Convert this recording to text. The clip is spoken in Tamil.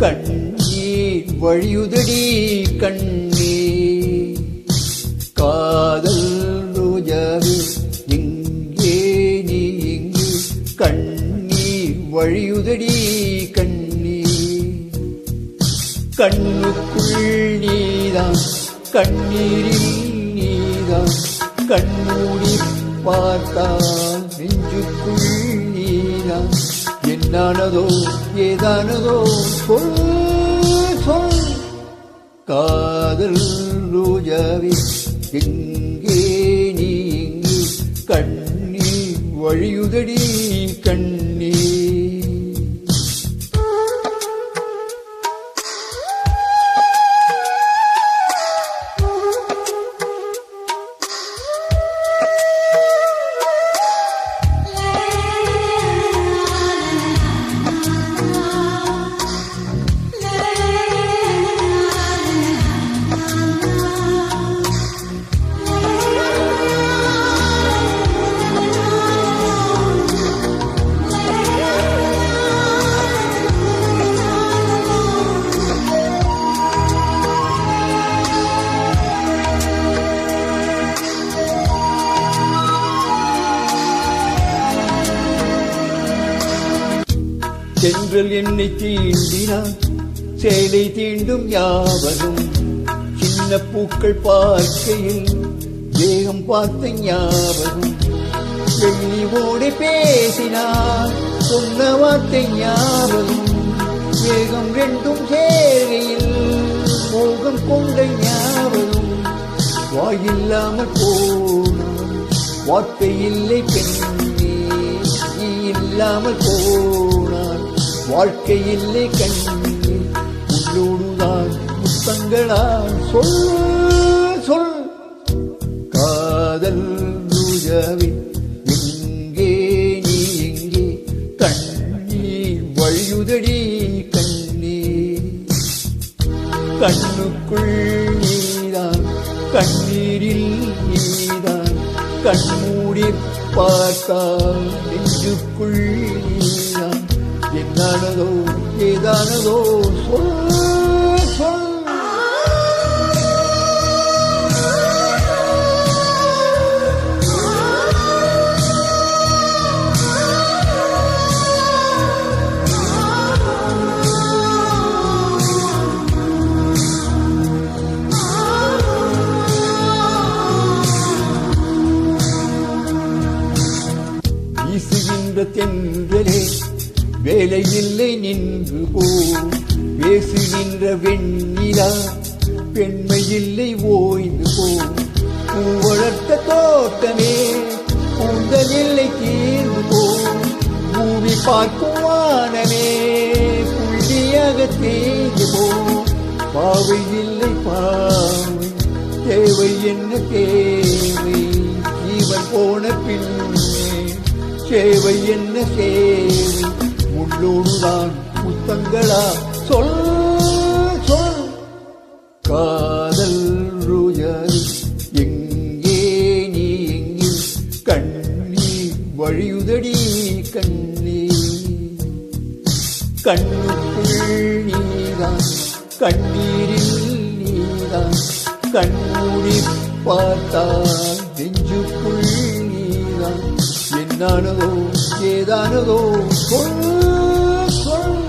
கண்ணீர் வழியுதடி கண்ணீர் காதல் ரோஜாவே எங்கே நீ எங்கே கண்ணீர் வழியுதடி கண்ணீர் கண்ணுக்குள் நீதான் கண்ணீரில் நீதான் கண்மூடி பார்த்தால் நெஞ்சுக்குள் நீதான் என்னானதோ ஏதானதோ சொல் சொல் காதல் ரோஜாவே எங்கே நீ எங்கே கண்ணீர் வழியுதடி கண்ணீர் தென்றல் என்னை தீண்டினான் சேலை தீண்டும் ஞாபகம் சின்ன பூக்கள் பார்க்கையில் வேகம் பார்த்த ஞாபகம் வெள்ளி ஓடி பேசினான் சொன்ன வார்த்தை ஞாபகம் வேகம் ரெண்டும் சேர்கையில் மோகம் கொண்ட ஞாபகம் வாயில்லாமல் போனான் வார்த்தை இல்லை பெண்ணே நீ இல்லாமல் போனான் வாழ்க்கை இல்லை கண்ணே உள்ளோடுதான் முத்தங்களா சொல் சொல் காதல் ரோஜாவே எங்கே நீ எங்கே கண்ணீர் வழியுதடி கண்ணீர் கண்ணுக்குள் நீதான் கண்ணீரில் நீதான் கண்மூடி பார்த்தால் நெஞ்சுக்குள் நீதான் என்னானதோ ஏதானதோ சொல் சொல் வீசுகின்ற தென்றலே வேலை இல்லை நின்று போ பேசுகின்ற வெண்ணிலா பெண்மை இல்லை ஓய்ந்து போ பூ வளர்த்த தோட்டமே கூந்தல் இல்லை தீர்ந்து போ பூமி பார்க்கும் வானமே புள்ளியாக தேய்ந்து போ பாவை இல்லை பாவை தேவை என்ன தேவை ஜீவன் போன பின்னே சேவை என்ன சேவை உள்ளோடுதான் முத்தங்களா சொல் சொல் காதல் ரோஜாவே எங்கே நீ எங்கே கண்ணீர் வழியுதடி கண்ணீர் கண்ணுக்குள் நீதான் கண்ணீரில் நீதான் கண்மூடி பார்த்தால் நெஞ்சுக்குள் நீதான் என்னானதோ ஏதானதோ சொல் சொல்